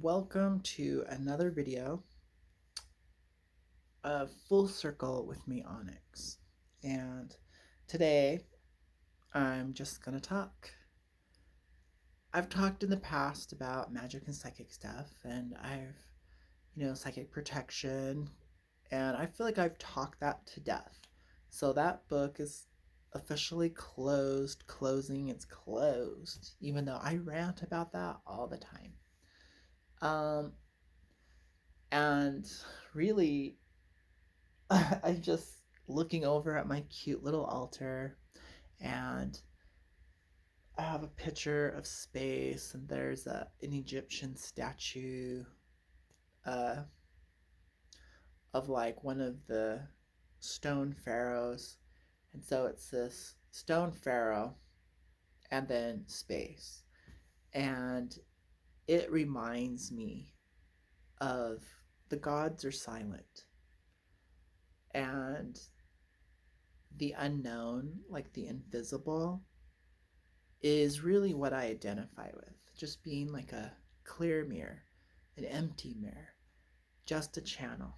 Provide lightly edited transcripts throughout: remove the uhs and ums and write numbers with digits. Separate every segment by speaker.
Speaker 1: Welcome to another video of Full Circle with me, Onyx. And today I'm just gonna talk. I've talked in the past about magic and psychic stuff, and psychic protection, and I feel like I've talked that to death. So that book is officially closing, it's closed, even though I rant about that all the time. Um, and really, I'm just looking over at my cute little altar, and I have a picture of space, and there's an Egyptian statue uh, of like one of the stone pharaohs. And so it's this stone pharaoh and then space. And it reminds me of the gods are silent, and the unknown, like the invisible, is really what I identify with. Just being like a clear mirror, an empty mirror, just a channel,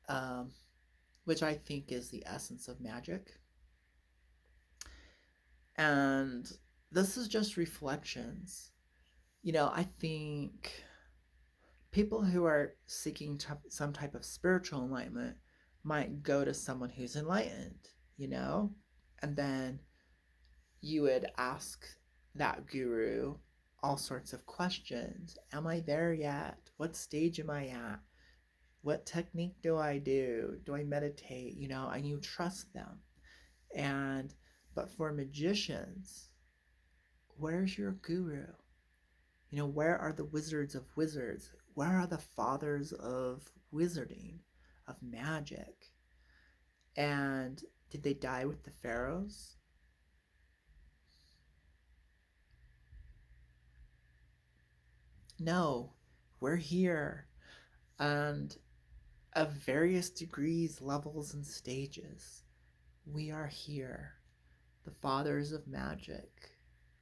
Speaker 1: um, which I think is the essence of magic. And this is just reflections. I think people who are seeking some type of spiritual enlightenment might go to someone who's enlightened, and then you would ask that guru all sorts of questions. Am I there yet? What stage am I at? What technique do I do? Do I meditate? And you trust them. And but for magicians, where's your guru? Where are the wizards of wizards? Where are the fathers of wizarding, of magic? And did they die with the pharaohs? No, we're here. And of various degrees, levels, and stages, we are here. The fathers of magic.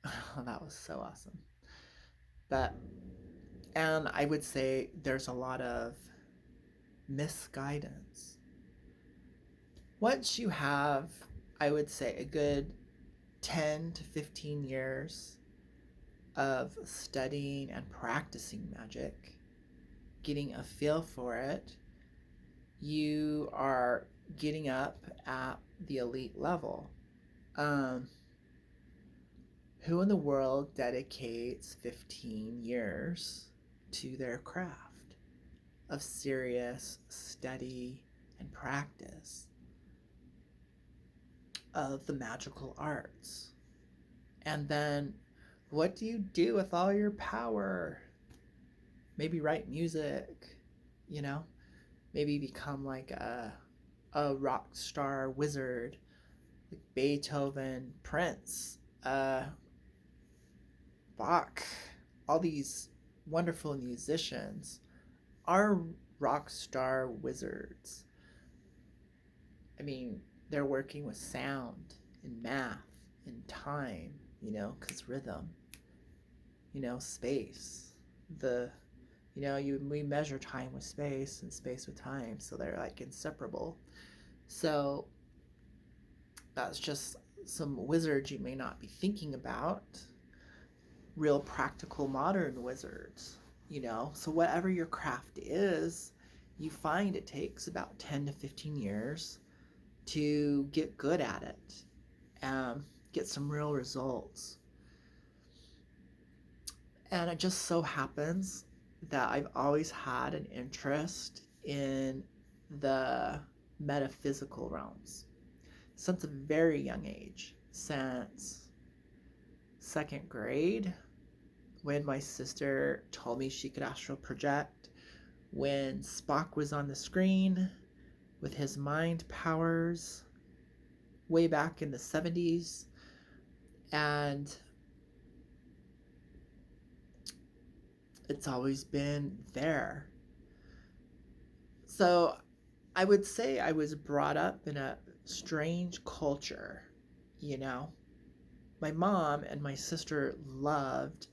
Speaker 1: Oh, that was so awesome. And I would say there's a lot of misguidance. Once you have, I would say, a good 10 to 15 years of studying and practicing magic, getting a feel for it, you are getting up at the elite level. Who in the world dedicates 15 years to their craft of serious study and practice of the magical arts? And then what do you do with all your power? Maybe write music, you know? Maybe become like a rock star wizard, like Beethoven, Prince, Bach. All these wonderful musicians are rock star wizards. I mean, they're working with sound and math and time, because rhythm, space. We measure time with space and space with time, so they're like inseparable. So that's just some wizards you may not be thinking about. Real practical modern wizards. So whatever your craft is, you find it takes about 10 to 15 years to get good at it, get some real results. And it just so happens that I've always had an interest in the metaphysical realms since a very young age, since second grade, when my sister told me she could astral project, when Spock was on the screen with his mind powers way back in the 70s. And it's always been there. So I would say I was brought up in a strange culture, you know. My mom and my sister loved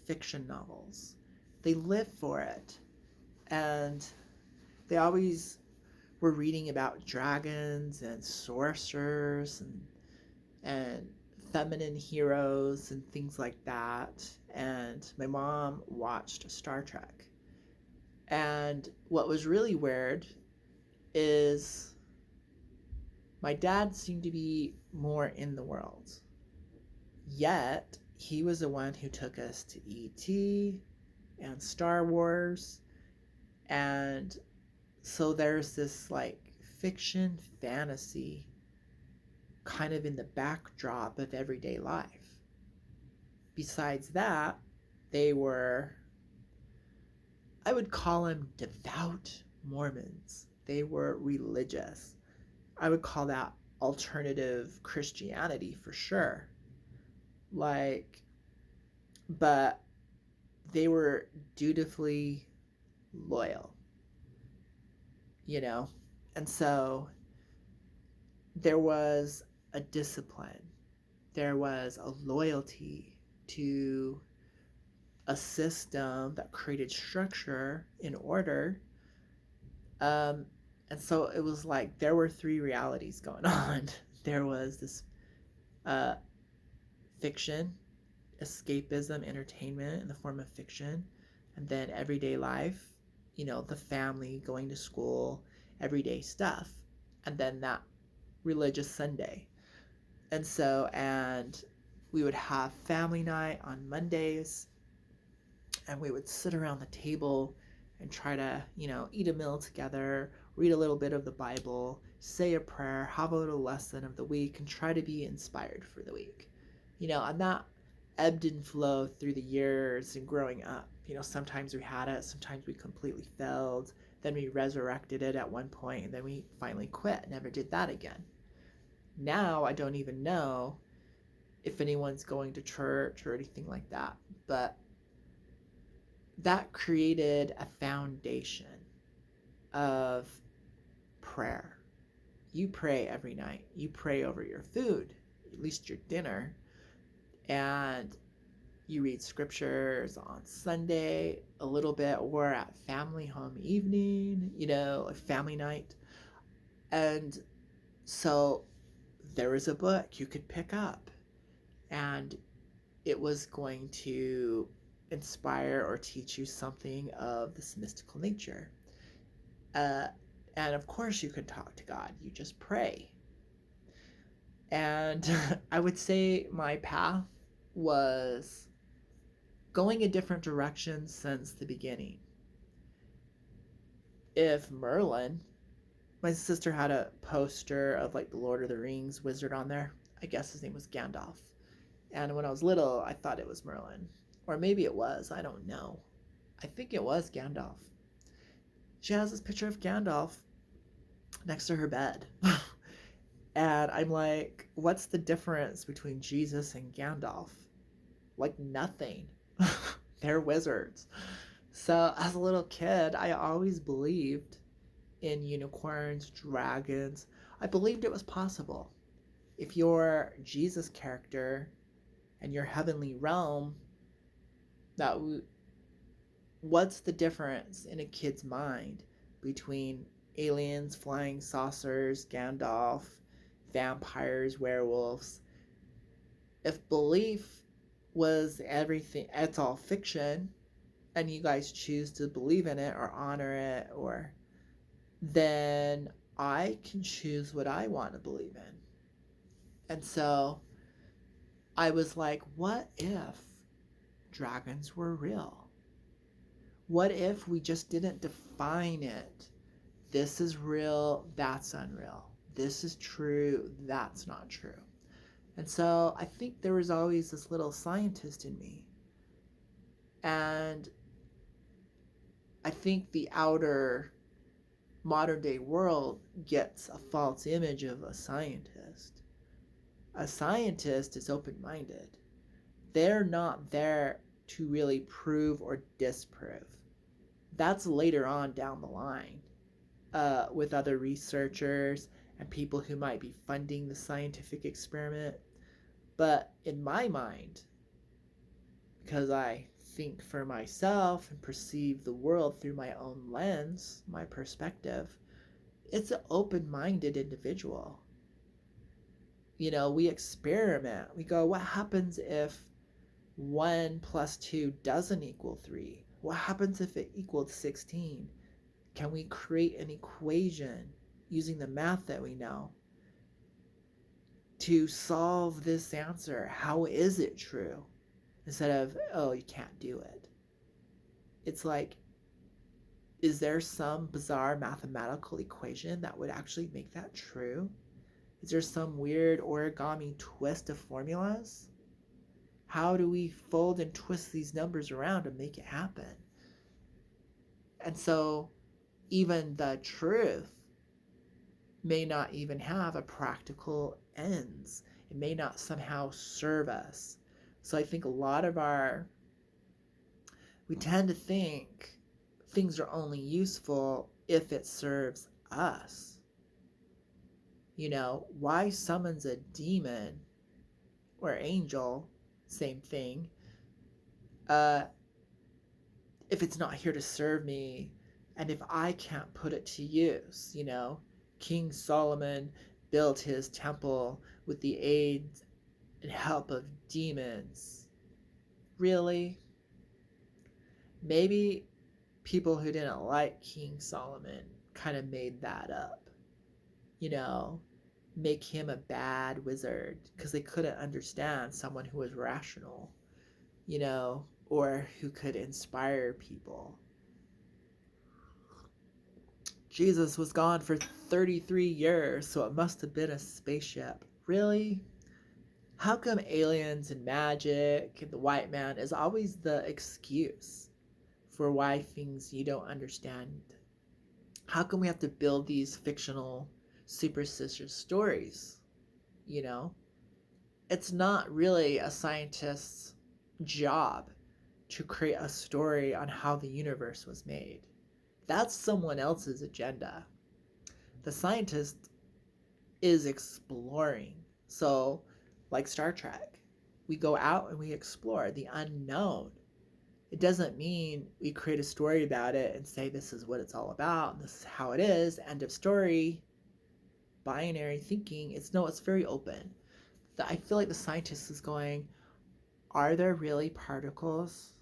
Speaker 1: fiction novels. they live for it. And they always were reading about dragons and sorcerers and feminine heroes and things like that. And my mom watched Star Trek. And what was really weird is my dad seemed to be more in the world. Yet, he was the one who took us to E.T. and Star Wars. And so there's this like fiction fantasy kind of in the backdrop of everyday life. Besides that, they were, I would call them devout Mormons. They were religious. I would call that alternative Christianity for sure. Like, but they were dutifully loyal, you know? And so there was a discipline, there was a loyalty to a system that created structure in order. And so it was like there were three realities going on. There was this uh, fiction, escapism, entertainment in the form of fiction, and then everyday life, you know, the family, going to school, everyday stuff, and then that religious Sunday. And we would have family night on Mondays, and we would sit around the table and try to, you know, eat a meal together, read a little bit of the Bible, say a prayer, have a little lesson of the week, and try to be inspired for the week. You know, and that ebbed and flowed through the years and growing up. You know, sometimes we had it, sometimes we completely failed, then we resurrected it at one point, and then we finally quit, never did that again. Now I don't even know if anyone's going to church or anything like that, but that created a foundation of prayer. You pray every night. You pray over your food, at least your dinner, and you read scriptures on Sunday a little bit or at family home evening, you know, a family night. And so there was a book you could pick up, and it was going to inspire or teach you something of this mystical nature. Uh, and of course, you could talk to God. You just pray. And I would say my path was going a different direction since the beginning. If Merlin, my sister had a poster of like the Lord of the Rings wizard on there. I guess his name was Gandalf. And when I was little, I thought it was Merlin. Or maybe it was, I don't know. I think it was Gandalf. She has this picture of Gandalf next to her bed. And I'm like, what's the difference between Jesus and Gandalf? Like nothing. They're wizards. So as a little kid, I always believed in unicorns, dragons. I believed it was possible. If you're Jesus character and your heavenly realm, what's the difference in a kid's mind between aliens, flying saucers, Gandalf, vampires, werewolves? If belief was everything, it's all fiction, and you guys choose to believe in it or honor it, or then I can choose what I want to believe in. And so I was like, what if dragons were real? What if we just didn't define it? This is real, that's unreal. This is true, that's not true. And so I think there was always this little scientist in me. And I think the outer modern day world gets a false image of a scientist. A scientist is open-minded. They're not there to really prove or disprove. That's later on down the line with other researchers and people who might be funding the scientific experiment. But in my mind, because I think for myself and perceive the world through my own lens, my perspective, it's an open-minded individual. We experiment. We go, what happens if 1 plus 2 doesn't equal 3? What happens if it equaled 16? Can we create an equation using the math that we know to solve this answer? How is it true? Instead of, oh, you can't do it. It's like, is there some bizarre mathematical equation that would actually make that true? Is there some weird origami twist of formulas? How do we fold and twist these numbers around to make it happen? And so even the truth may not even have a practical ends. It may not somehow serve us. So I think a lot of we tend to think things are only useful if it serves us. Why summons a demon or angel, same thing, if it's not here to serve me and if I can't put it to use? King Solomon built his temple with the aid and help of demons. Really? Maybe people who didn't like King Solomon kind of made that up. Make him a bad wizard because they couldn't understand someone who was rational, or who could inspire people. Jesus was gone for 33 years, so it must have been a spaceship. Really? How come aliens and magic and the white man is always the excuse for why things you don't understand? How come we have to build these fictional superstitious stories? It's not really a scientist's job to create a story on how the universe was made. That's someone else's agenda. The scientist is exploring. So, like Star Trek, we go out and we explore the unknown. It doesn't mean we create a story about it and say this is what it's all about, this is how it is, end of story. Binary thinking. It's very open. I feel like the scientist is going, are there really particles?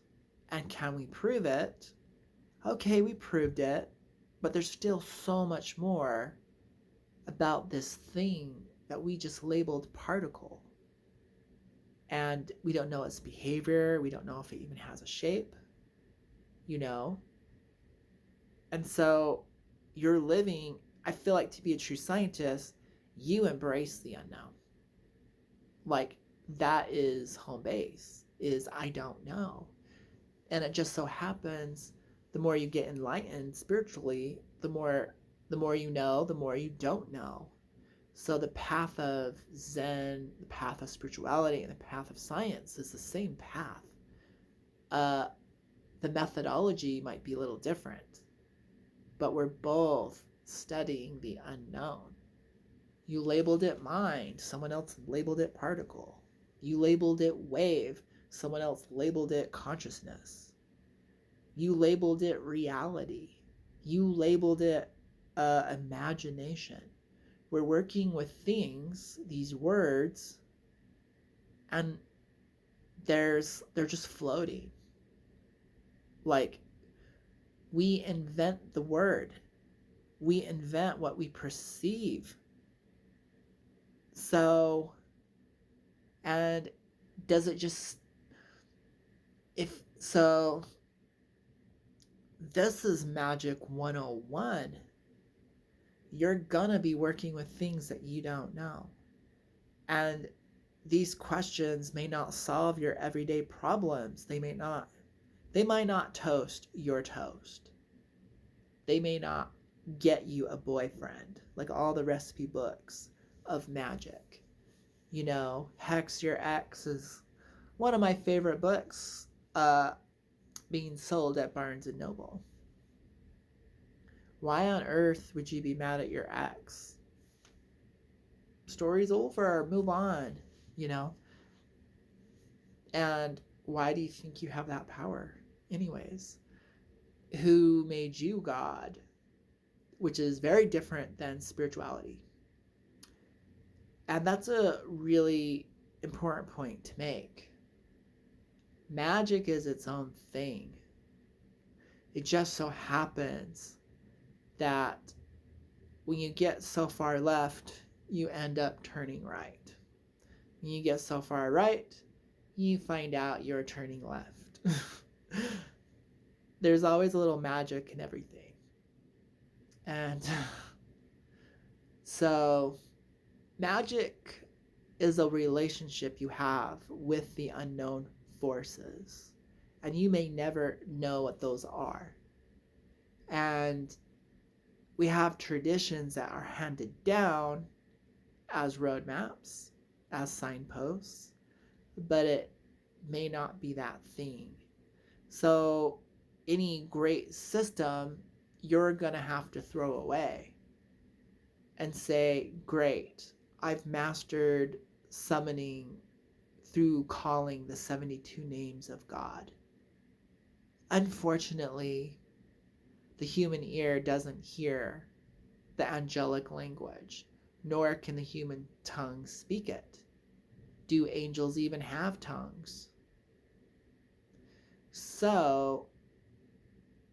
Speaker 1: And can we prove it? Okay, we proved it, but there's still so much more about this thing that we just labeled particle. And we don't know its behavior. We don't know if it even has a shape, And so you're living, I feel like, to be a true scientist, you embrace the unknown. Like, that is home base, is I don't know. And it just so happens, the more you get enlightened spiritually, the more you know, the more you don't know. So the path of Zen, the path of spirituality, and the path of science is the same path. The methodology might be a little different, but we're both studying the unknown. You labeled it mind, someone else labeled it particle. You labeled it wave, someone else labeled it consciousness. You labeled it reality. You labeled it imagination. We're working with things, these words, and they're just floating. Like, we invent the word. We invent what we perceive. So, and does it just, this is Magic 101. You're gonna be working with things that you don't know. And these questions may not solve your everyday problems. They might not toast your toast. They may not get you a boyfriend, like all the recipe books of magic. Hex Your Ex is one of my favorite books, being sold at Barnes & Noble. Why on earth would you be mad at your ex? Story's over, move on, And why do you think you have that power, anyways? Who made you God? Which is very different than spirituality. And that's a really important point to make. Magic is its own thing. It just so happens that when you get so far left, you end up turning right. When you get so far right, you find out you're turning left. There's always a little magic in everything. And so, magic is a relationship you have with the unknown forces. And you may never know what those are. And we have traditions that are handed down as roadmaps, as signposts, but it may not be that thing. So, any great system, you're going to have to throw away and say, great, I've mastered summoning through calling the 72 names of God. Unfortunately, the human ear doesn't hear the angelic language, nor can the human tongue speak it. Do angels even have tongues? So,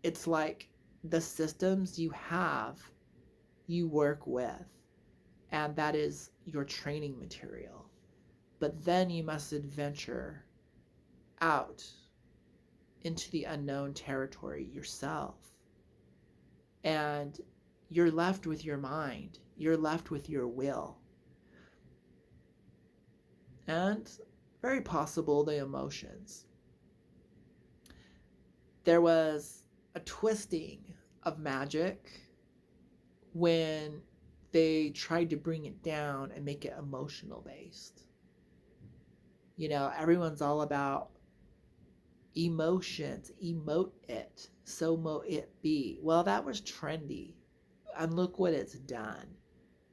Speaker 1: it's like the systems you have, you work with, and that is your training material. But then you must adventure out into the unknown territory yourself. And you're left with your mind, you're left with your will. And very possible the emotions. There was a twisting of magic when they tried to bring it down and make it emotional based. You know, everyone's all about emotions, emote it, so mo it be. Well, that was trendy. And look what it's done.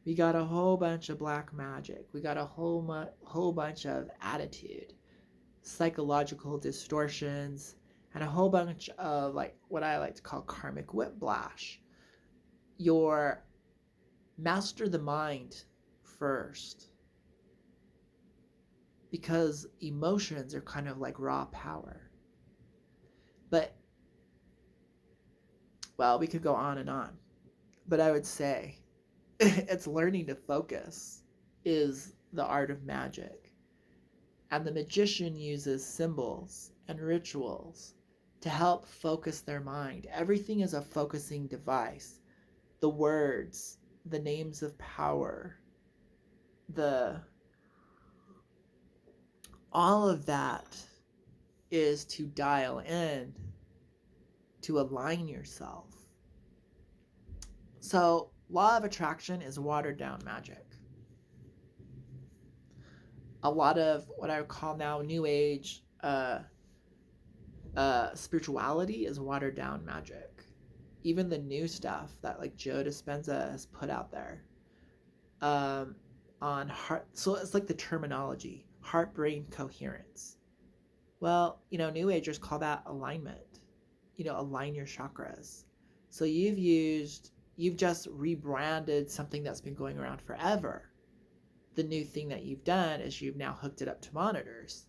Speaker 1: We got a whole bunch of black magic. We got a whole bunch of attitude, psychological distortions, and a whole bunch of like what I like to call karmic whiplash. Your master the mind first, because emotions are kind of like raw power. But, well, we could go on and on. But I would say it's learning to focus is the art of magic. And the magician uses symbols and rituals to help focus their mind. Everything is a focusing device. The words, the names of power, all of that is to dial in, to align yourself. So, law of attraction is watered down magic. A lot of what I would call now new age spirituality is watered down magic. Even the new stuff that like Joe Dispenza has put out there on heart. So it's like the terminology, heart-brain coherence. Well, you know, new agers call that alignment. You know, align your chakras. So you've just rebranded something that's been going around forever. The new thing that you've done is you've now hooked it up to monitors.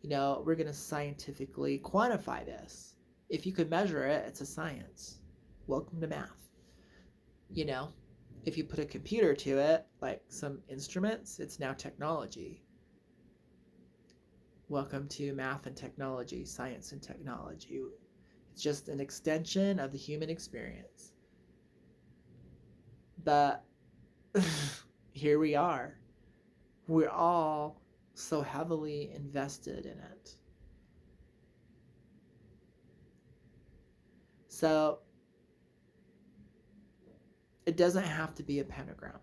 Speaker 1: You know, we're going to scientifically quantify this. If you could measure it, it's a science. Welcome to math. You know, if you put a computer to it, like some instruments, it's now technology. Welcome to math and technology, science and technology. It's just an extension of the human experience. But here we are. We're all so heavily invested in it. So it doesn't have to be a pentagram.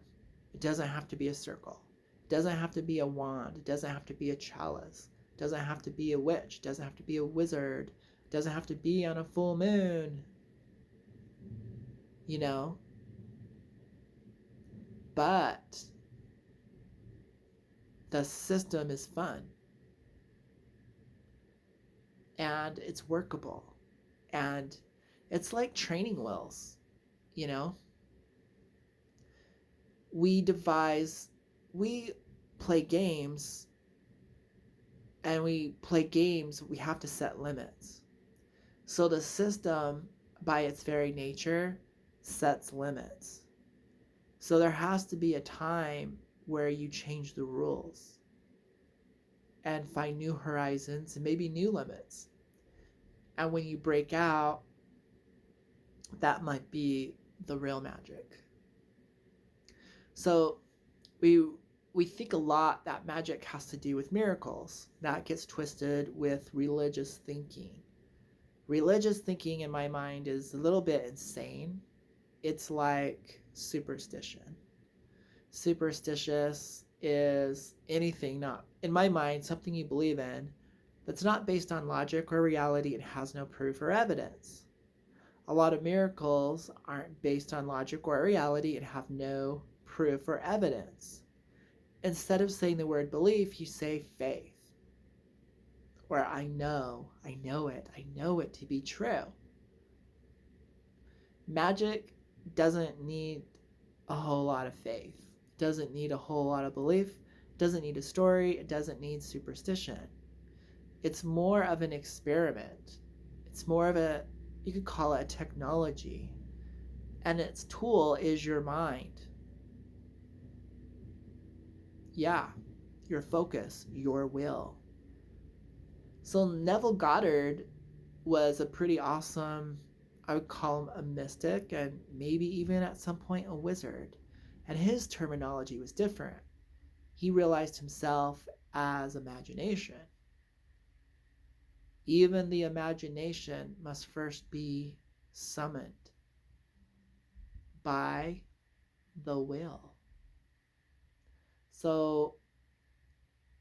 Speaker 1: It doesn't have to be a circle. It doesn't have to be a wand. It doesn't have to be a chalice. It doesn't have to be a witch. It doesn't have to be a wizard. It doesn't have to be on a full moon. You know? But the system is fun. and it's workable. And it's like training wheels, you know? We devise, we play games, and we have to set limits. So the system, by its very nature, sets limits. So there has to be a time where you change the rules and find new horizons and maybe new limits. And when you break out, that might be the real magic. So we we think a lot that magic has to do with miracles. That gets twisted with religious thinking. Religious thinking in my mind is a little bit insane. It's like superstition. Superstitious is anything not, in my mind, something you believe in that's not based on logic or reality and has no proof or evidence. A lot of miracles aren't based on logic or reality and have no proof or evidence. Instead of saying the word belief, you say faith. Or I know it to be true. Magic doesn't need a whole lot of faith, doesn't need a whole lot of belief, doesn't need a story, it doesn't need superstition. It's more of an experiment. It's more of a, you could call it a technology. And its tool is your mind. Yeah, your focus, your will. So Neville Goddard was a pretty awesome, I would call him a mystic and maybe even at some point a wizard. And his terminology was different. He realized himself as imagination. Even the imagination must first be summoned by the will. So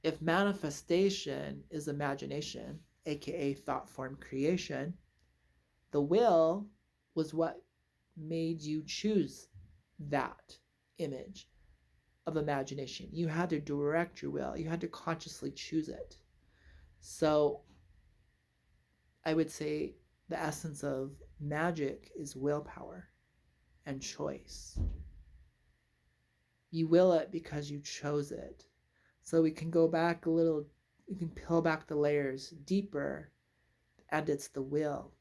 Speaker 1: if manifestation is imagination, aka thought form creation, the will was what made you choose that image of imagination. You had to direct your will, you had to consciously choose it. So I would say the essence of magic is willpower and choice. You will it because you chose it. So we can go back a little, we can peel back the layers deeper, and it's the will.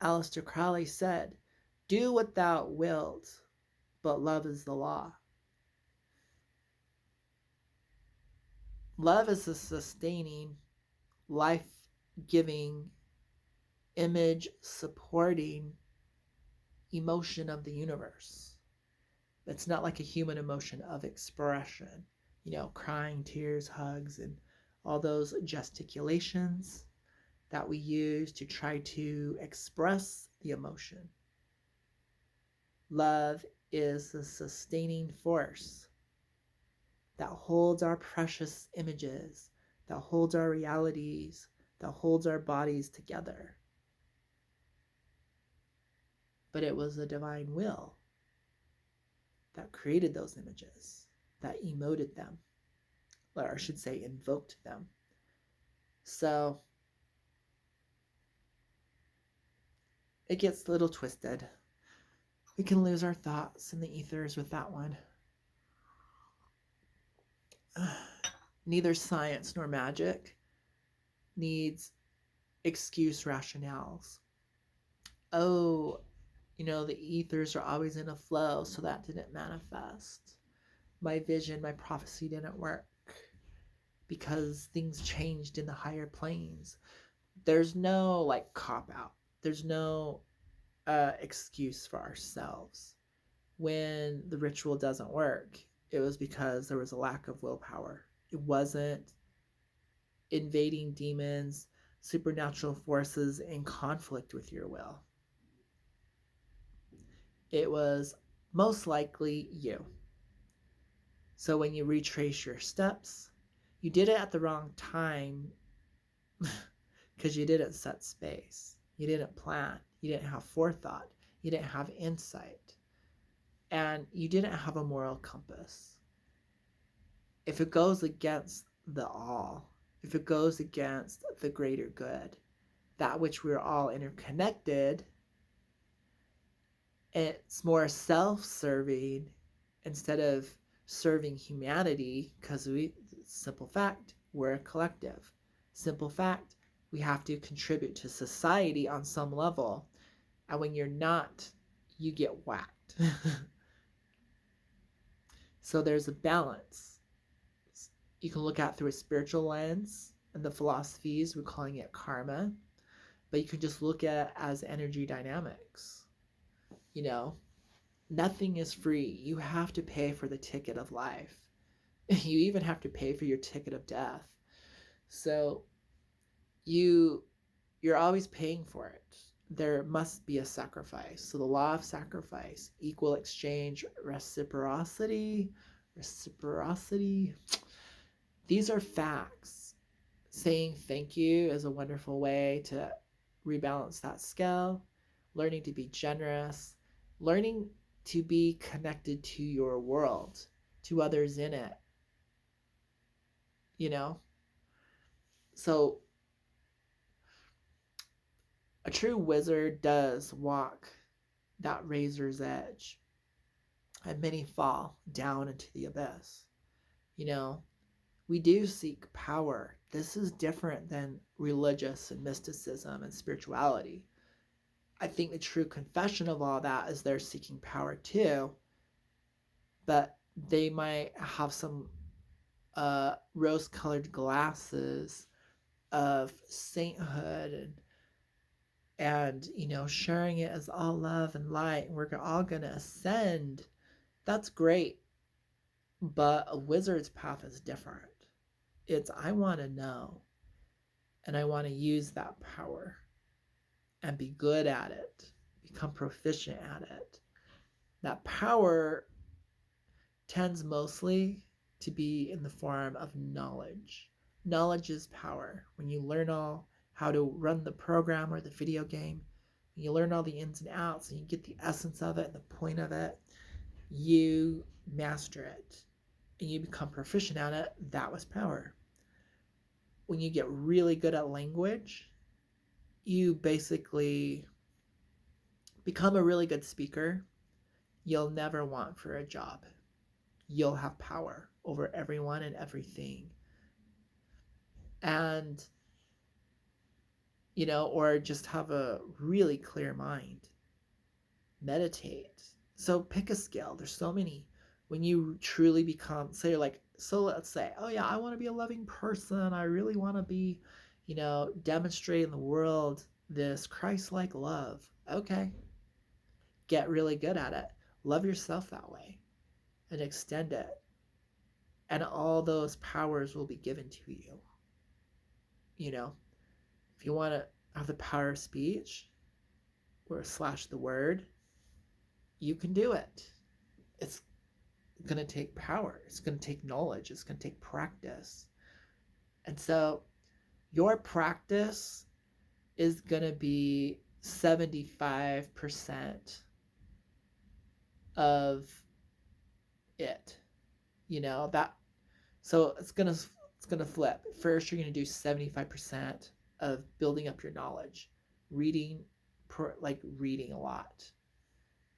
Speaker 1: Aleister Crowley said, "Do what thou wilt, but love is the law." Love is a sustaining, life-giving, image-supporting emotion of the universe. It's not like a human emotion of expression, crying, tears, hugs, and all those gesticulations that we use to try to express the emotion. Love is the sustaining force that holds our precious images, that holds our realities, that holds our bodies together. But it was the divine will that created those images, that emoted them, or I should say invoked them. So it gets a little twisted. We can lose our thoughts in the ethers with that one. Neither science nor magic needs excuse rationales. Oh, the ethers are always in a flow, so that didn't manifest. My vision, my prophecy didn't work because things changed in the higher planes. There's no cop out. There's no excuse for ourselves. When the ritual doesn't work, it was because there was a lack of willpower. It wasn't invading demons, supernatural forces in conflict with your will. It was most likely you. So when you retrace your steps, you did it at the wrong time because you didn't set space. You didn't plan. You didn't have forethought. You didn't have insight. And you didn't have a moral compass. If it goes against the all, if it goes against the greater good, that which we're all interconnected, it's more self-serving instead of serving humanity, because simple fact, we're a collective. Simple fact, we have to contribute to society on some level. And when you're not, you get whacked. So there's a balance. You can look at through a spiritual lens, and the philosophies, we're calling it karma, but you can just look at it as energy dynamics. You know, nothing is free. You have to pay for the ticket of life. You even have to pay for your ticket of death. So you're always paying for it. There must be a sacrifice. So the law of sacrifice, equal exchange, reciprocity. These are facts. Saying thank you is a wonderful way to rebalance that scale. Learning to be generous, learning to be connected to your world, to others in it. You know? So a true wizard does walk that razor's edge, and many fall down into the abyss. You know, we do seek power. This is different than religious and mysticism and spirituality. I think the true confession of all that is they're seeking power too, but they might have some rose-colored glasses of sainthood and sharing it as all love and light, and we're all gonna ascend. That's great, but a wizard's path is different. It's, I want to know, and I want to use that power and be good at it, become proficient at it. That power tends mostly to be in the form of knowledge. Knowledge is power. When you learn all how to run the program or the video game, you learn all the ins and outs and you get the essence of it and the point of it, you master it and you become proficient at it. That was power. When you get really good at language, you basically become a really good speaker. You'll never want for a job. You'll have power over everyone and everything. And, or just have a really clear mind. Meditate. So pick a skill. There's so many. When you truly become, so you're like, so let's say, oh yeah, I want to be a loving person. I really want to be, demonstrate in the world this Christ-like love. Okay. Get really good at it. Love yourself that way and extend it. And all those powers will be given to you. If you want to have the power of speech or / the word, you can do it. It's going to take power. It's going to take knowledge. It's going to take practice. And so your practice is going to be 75% of it. So it's going to flip. First, you're going to do 75% of building up your knowledge, reading a lot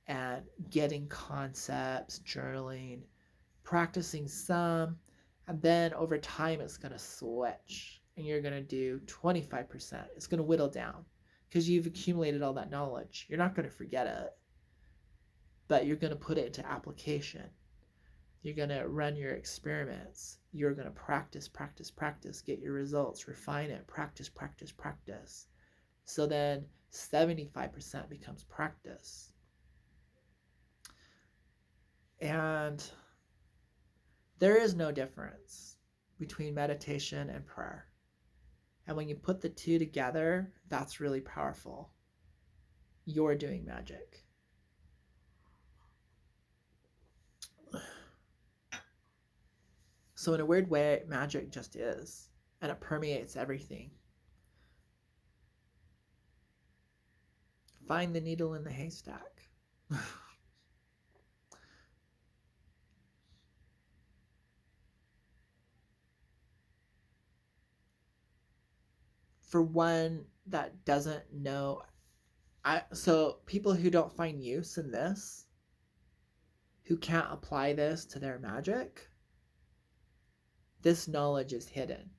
Speaker 1: and getting concepts, journaling, practicing some, and then over time it's going to switch and you're going to do 25%. It's going to whittle down because you've accumulated all that knowledge. You're not going to forget it, but you're going to put it into application. You're going to run your experiments. You're going to practice, get your results, refine it, practice. So then 75% becomes practice. And there is no difference between meditation and prayer. And when you put the two together, that's really powerful. You're doing magic. So in a weird way, magic just is, and it permeates everything. Find the needle in the haystack. for one that doesn't know, so people who don't find use in this, who can't apply this to their magic, this knowledge is hidden.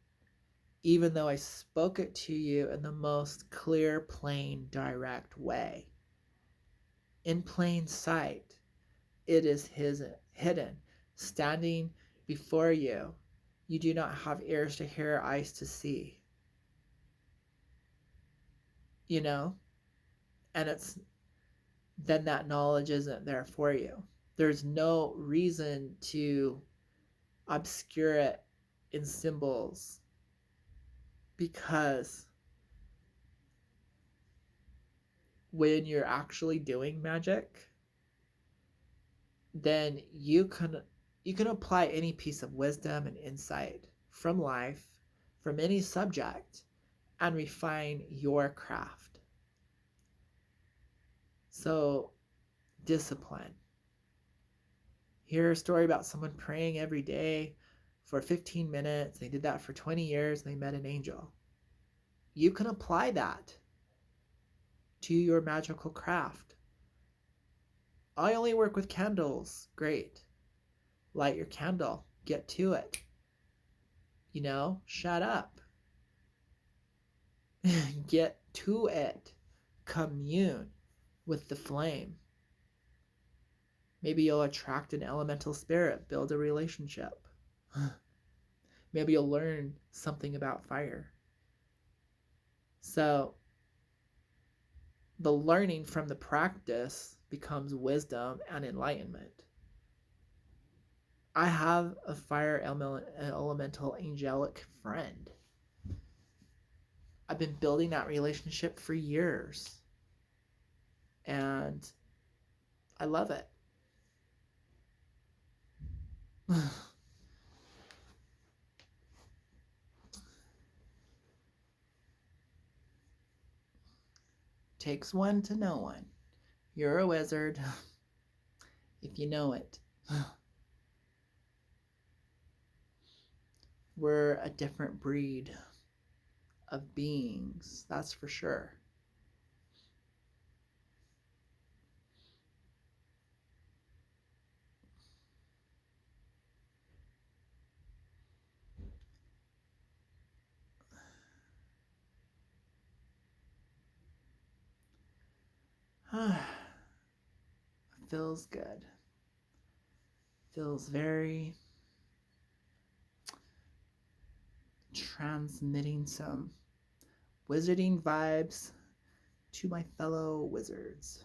Speaker 1: Even though I spoke it to you in the most clear, plain, direct way. In plain sight, it is hidden, standing before you. You do not have ears to hear, eyes to see. You know? And then that knowledge isn't there for you. There's no reason to obscure it in symbols, because when you're actually doing magic, then you can apply any piece of wisdom and insight from life, from any subject, and refine your craft. So, discipline. Hear a story about someone praying every day for 15 minutes. They did that for 20 years and they met an angel. You can apply that to your magical craft. I only work with candles. Great. Light your candle. Get to it. Shut up. Get to it. Commune with the flame. Maybe you'll attract an elemental spirit, build a relationship. Maybe you'll learn something about fire. So, the learning from the practice becomes wisdom and enlightenment. I have a fire elemental angelic friend. I've been building that relationship for years. And I love it. Takes one to know one. You're a wizard if you know it. We're a different breed of beings, that's for sure. Feels good. Feels very transmitting some wizarding vibes to my fellow wizards.